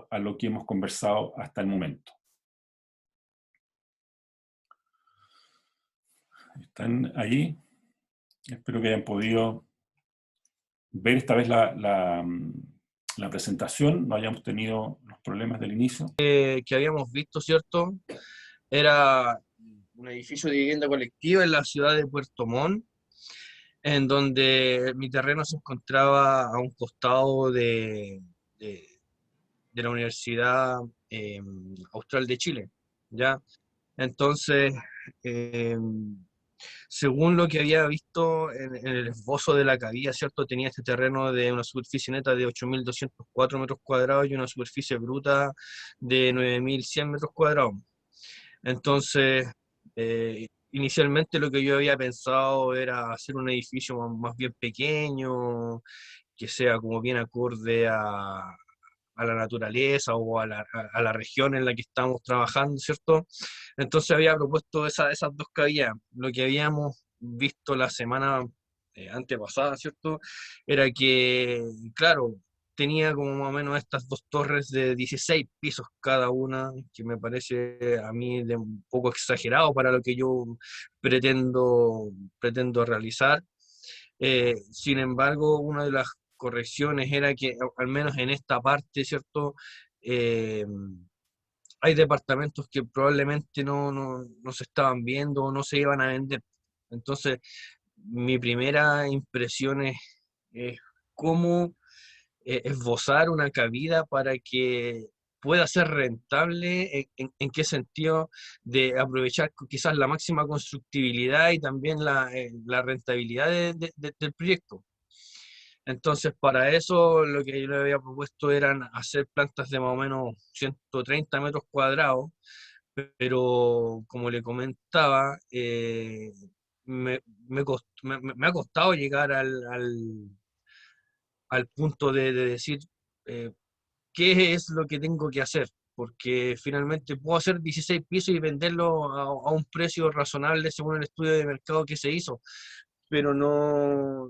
a lo que hemos conversado hasta el momento. ¿Están ahí? Espero que hayan podido ver esta vez la presentación, no hayamos tenido los problemas del inicio. Que habíamos visto, ¿cierto? Era un edificio de vivienda colectiva en la ciudad de Puerto Montt, en donde mi terreno se encontraba a un costado de, de la Universidad Austral de Chile, ¿ya? Entonces, eh, según lo que había visto en el esbozo de la cabilla, ¿cierto? Tenía este terreno de una superficie neta de 8.204 metros cuadrados y una superficie bruta de 9.100 metros cuadrados. Entonces, inicialmente lo que yo había pensado era hacer un edificio más bien pequeño, que sea como bien acorde a la naturaleza o a la región en la que estamos trabajando, ¿cierto? Entonces había propuesto esas dos cavidades. Lo que habíamos visto la semana antepasada, ¿cierto? Era que, claro, tenía como más o menos estas dos torres de 16 pisos cada una, que me parece a mí de un poco exagerado para lo que yo pretendo realizar. Sin embargo, una de las correcciones era que, al menos en esta parte, ¿cierto? Eh, Hay departamentos que probablemente no se estaban viendo o no se iban a vender. Entonces, mi primera impresión es cómo esbozar una cabida para que pueda ser rentable, en qué sentido de aprovechar quizás la máxima constructibilidad y también la rentabilidad del proyecto. Entonces, para eso lo que yo le había propuesto eran hacer plantas de más o menos 130 metros cuadrados, pero como le comentaba, me ha costado llegar al punto de decir eh, qué es lo que tengo que hacer, porque finalmente puedo hacer 16 pisos y venderlo a un precio razonable según el estudio de mercado que se hizo, pero no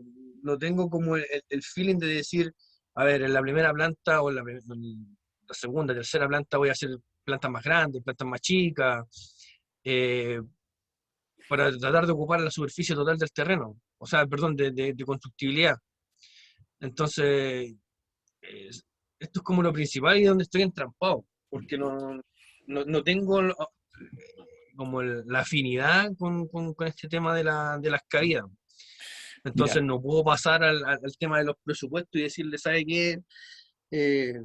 tengo como el feeling de decir, a ver, en la primera planta o en la segunda, tercera planta voy a hacer plantas más grandes, plantas más chicas, eh, para tratar de ocupar la superficie total del terreno, o sea, perdón, de constructibilidad. Entonces, eh, esto es como lo principal y donde estoy entrampado, porque no tengo como la afinidad con este tema de las caídas. Entonces Mira, no puedo pasar al tema de los presupuestos y decirle, ¿sabe qué? Eh,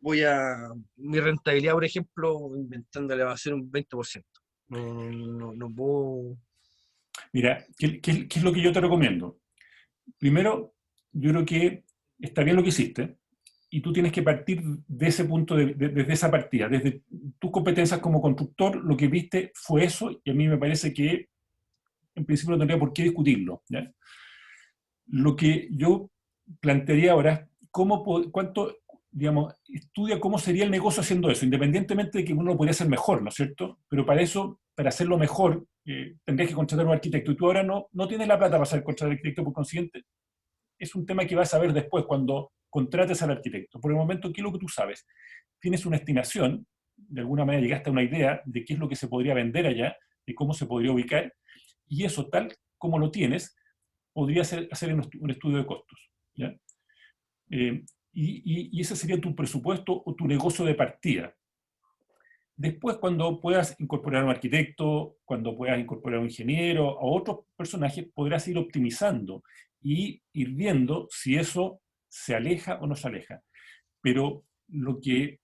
mi rentabilidad, por ejemplo, inventándole va a ser un 20%. No puedo. mira, ¿qué es lo que yo te recomiendo? Primero, yo creo que está bien lo que hiciste y tú tienes que partir de ese punto, desde esa partida, desde tus competencias como constructor, lo que viste fue eso y a mí me parece que en principio no tendría por qué discutirlo, ¿ya? Lo que yo plantearía ahora es cuánto, digamos, estudia cómo sería el negocio haciendo eso, independientemente de que uno lo podría hacer mejor, ¿no es cierto? Pero para eso, para hacerlo mejor, tendrías que contratar a un arquitecto y tú ahora no tienes la plata para ser contratar al arquitecto, por consiguiente, es un tema que vas a ver después cuando contrates al arquitecto. Por el momento, ¿qué es lo que tú sabes? Tienes una estimación, de alguna manera llegaste a una idea de qué es lo que se podría vender allá, de cómo se podría ubicar, y eso tal como lo tienes, podría hacer un estudio de costos, ¿ya? Y ese sería tu presupuesto o tu negocio de partida. Después, cuando puedas incorporar a un arquitecto, cuando puedas incorporar a un ingeniero, a otros personajes, podrás ir optimizando y ir viendo si eso se aleja o no se aleja. Pero lo que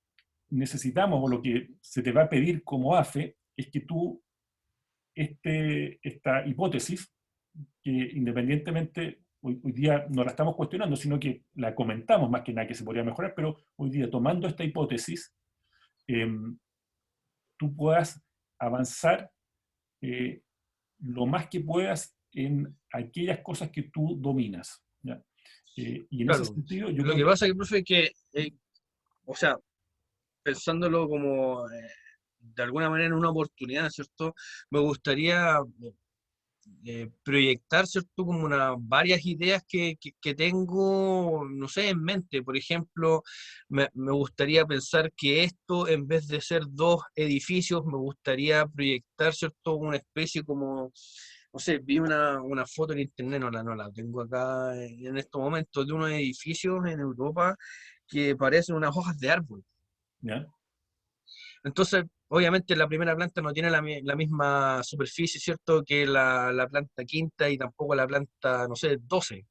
necesitamos o lo que se te va a pedir como AFE es que tú, esta hipótesis, que independientemente hoy día no la estamos cuestionando, sino que la comentamos más que nada que se podría mejorar, pero hoy día tomando esta hipótesis, eh, tú puedas avanzar eh, lo más que puedas en aquellas cosas que tú dominas, ¿ya? Y en ese Claro, sentido, yo lo creo que que pasa es que, profe, es que, o sea, pensándolo como de alguna manera en una oportunidad, ¿cierto? Me gustaría proyectar, ¿cierto? Como varias ideas que tengo, no sé, en mente. Por ejemplo, me gustaría pensar que esto, en vez de ser dos edificios, me gustaría proyectar, ¿cierto? Una especie como, no sé, vi una foto en internet, no la tengo acá en estos momentos, de unos edificios en Europa que parecen unas hojas de árbol. ¿ya? Entonces, obviamente la primera planta no tiene la misma superficie, ¿cierto?, que la planta quinta y tampoco la planta, no sé, 12.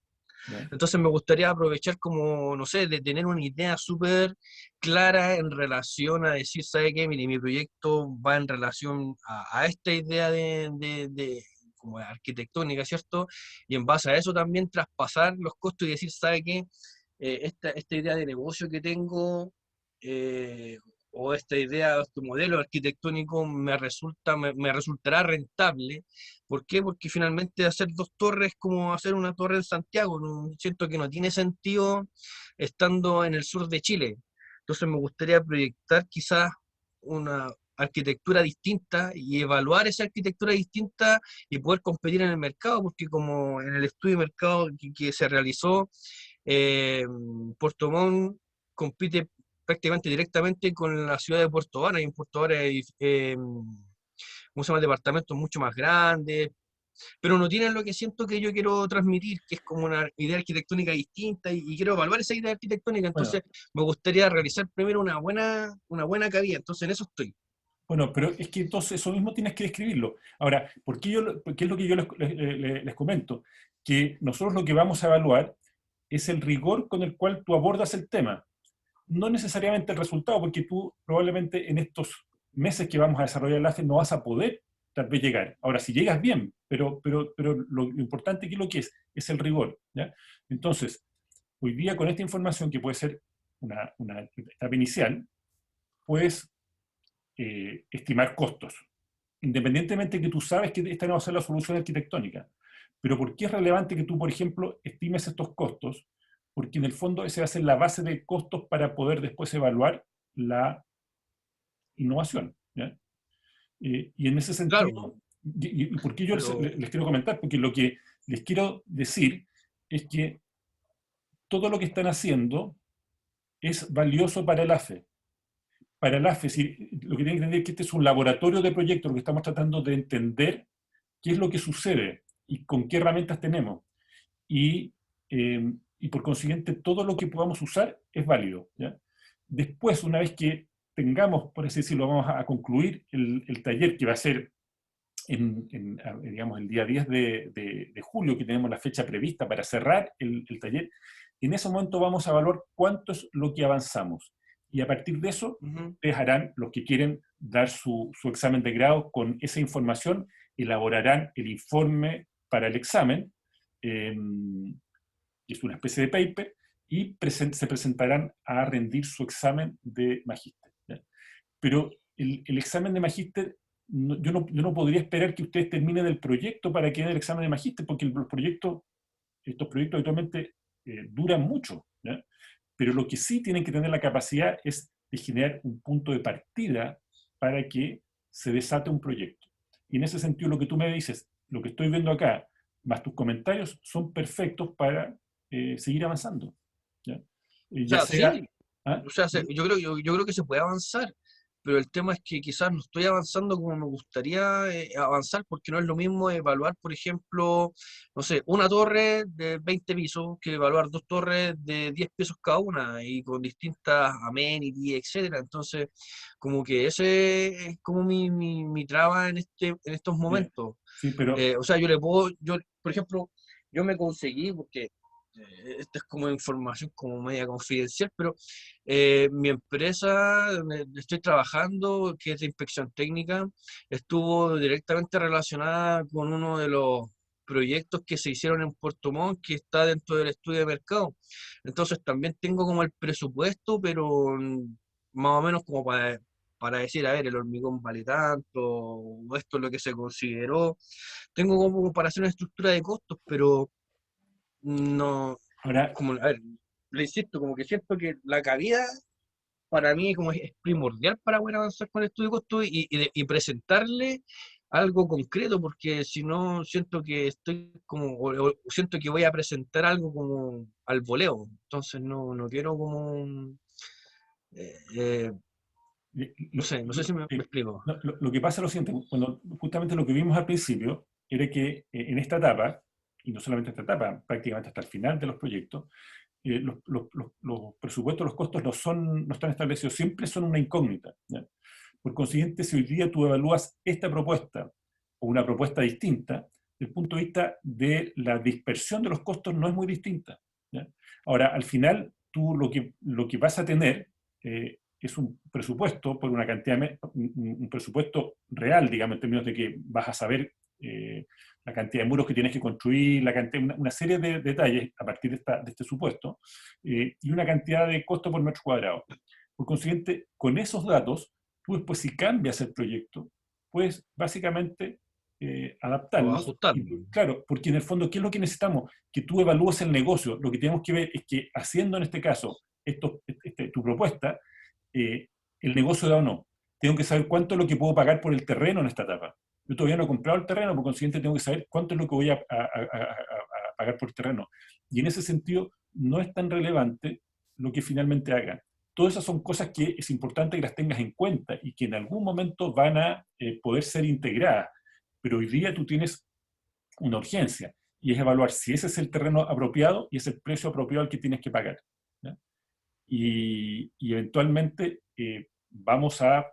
¿Ya? Entonces me gustaría aprovechar como, no sé, de tener una idea súper clara en relación a decir, ¿sabe qué? Mire, mi proyecto va en relación a esta idea como de arquitectónica, ¿cierto? Y en base a eso también traspasar los costos y decir, ¿sabe qué? Esta idea de negocio que tengo, eh, o esta idea, este modelo arquitectónico me resultará rentable. ¿Por qué? Porque finalmente hacer dos torres es como hacer una torre en Santiago. Siento que no tiene sentido estando en el sur de Chile. Entonces me gustaría proyectar quizás una arquitectura distinta y evaluar esa arquitectura distinta y poder competir en el mercado, porque como en el estudio de mercado que se realizó, eh, Puerto Montt compite prácticamente directamente con la ciudad de Puerto Vara, y en Puerto Vara hay, ¿cómo se llama?, departamentos mucho más grandes, pero no tienen lo que siento que yo quiero transmitir, que es como una idea arquitectónica distinta, y quiero evaluar esa idea arquitectónica. Entonces Bueno, me gustaría realizar primero una buena cabida, entonces en eso estoy. bueno, pero es que entonces eso mismo tienes que describirlo. Ahora, ¿qué es lo que yo les comento? Que nosotros lo que vamos a evaluar es el rigor con el cual tú abordas el tema, no necesariamente el resultado, porque tú probablemente en estos meses que vamos a desarrollar el AFE no vas a poder tal vez llegar. Ahora, si llegas bien, pero lo importante aquí lo que es el rigor, ¿ya? Entonces, hoy día con esta información que puede ser una etapa inicial, puedes estimar costos, independientemente de que tú sabes que esta no va a ser la solución arquitectónica. Pero ¿por qué es relevante que tú, por ejemplo, estimes estos costos? Porque en el fondo ese va a ser la base de costos para poder después evaluar la innovación, ¿ya? Y en ese Claro, sentido, y por qué yo pero les quiero comentar, porque lo que les quiero decir es que todo lo que están haciendo es valioso para el AFE. Para el AFE, lo que tienen que entender es que este es un laboratorio de proyectos, lo que estamos tratando de entender qué es lo que sucede y con qué herramientas tenemos. Y, y por consiguiente, todo lo que podamos usar es válido, ¿ya? Después, una vez que tengamos, por así decirlo, vamos a concluir el taller que va a ser digamos, el día 10 de julio, que tenemos la fecha prevista para cerrar el taller, en ese momento vamos a evaluar cuánto es lo que avanzamos. Y a partir de eso, ujú. ustedes harán, los que quieren dar su examen de grado con esa información, elaborarán el informe para el examen, eh, que es una especie de paper, y se presentarán a rendir su examen de magíster, ¿ya? Pero el examen de magíster, yo no podría esperar que ustedes terminen el proyecto para que den el examen de magíster, porque estos proyectos habitualmente duran mucho, ¿ya? Pero lo que sí tienen que tener la capacidad es de generar un punto de partida para que se desate un proyecto. Y en ese sentido, lo que tú me dices, lo que estoy viendo acá, más tus comentarios, son perfectos para seguir avanzando, ¿ya? O Ya sea, sea... sí, ¿ah? o sea, yo creo que se puede avanzar, pero el tema es que quizás no estoy avanzando como me gustaría avanzar, porque no es lo mismo evaluar, por ejemplo, no sé, una torre de 20 pisos que evaluar dos torres de 10 pisos cada una y con distintas amenities, etcétera. Entonces, como que ese es como mi traba en estos Ya. momentos. Sí, pero... O sea, por ejemplo, yo me conseguí, porque esta es como información como media confidencial, pero mi empresa donde estoy trabajando, que es de inspección técnica, estuvo directamente relacionada con uno de los proyectos que se hicieron en Puerto Montt, que está dentro del estudio de mercado. Entonces también tengo como el presupuesto, pero más o menos como para decir, a ver, el hormigón vale tanto, o esto es lo que se consideró. Tengo como para hacer una estructura de costos, pero no, ahora, como, a ver, le insisto, como que siento que la cabida para mí como es primordial para poder avanzar con el estudio de costo y presentarle algo concreto, porque si no siento que estoy como, o siento que voy a presentar algo como al voleo, entonces no quiero como, eh, eh, no Lo, sé, no sé si me explico. no, lo que pasa es lo siguiente, cuando justamente lo que vimos al principio era que en esta etapa, y no solamente esta etapa, prácticamente hasta el final de los proyectos, los presupuestos, los costos no están establecidos, siempre son una incógnita, ¿ya? Por consiguiente, si hoy día tú evalúas esta propuesta o una propuesta distinta, desde el punto de vista de la dispersión de los costos no es muy distinta, ¿ya? Ahora, al final, tú lo que vas a tener es un presupuesto por una cantidad, un presupuesto real, digamos, en términos de que vas a saber la cantidad de muros que tienes que construir, una serie de detalles a partir de este supuesto, y una cantidad de costo por metro cuadrado. Por consiguiente, con esos datos, tú después si cambias el proyecto, puedes básicamente O adaptarlos. ajustarlo. Y, claro, porque en el fondo, ¿qué es lo que necesitamos? Que tú evalúes el negocio. Lo que tenemos que ver es que haciendo en este caso tu propuesta, eh, el negocio da o no. Tengo que saber cuánto es lo que puedo pagar por el terreno en esta etapa. Yo todavía no he comprado el terreno, por consiguiente tengo que saber cuánto es lo que voy a pagar por el terreno. Y en ese sentido, no es tan relevante lo que finalmente hagan. Todas esas son cosas que es importante que las tengas en cuenta y que en algún momento van a poder ser integradas. Pero hoy día tú tienes una urgencia y es evaluar si ese es el terreno apropiado y es el precio apropiado al que tienes que pagar, ¿ya? Y eventualmente vamos a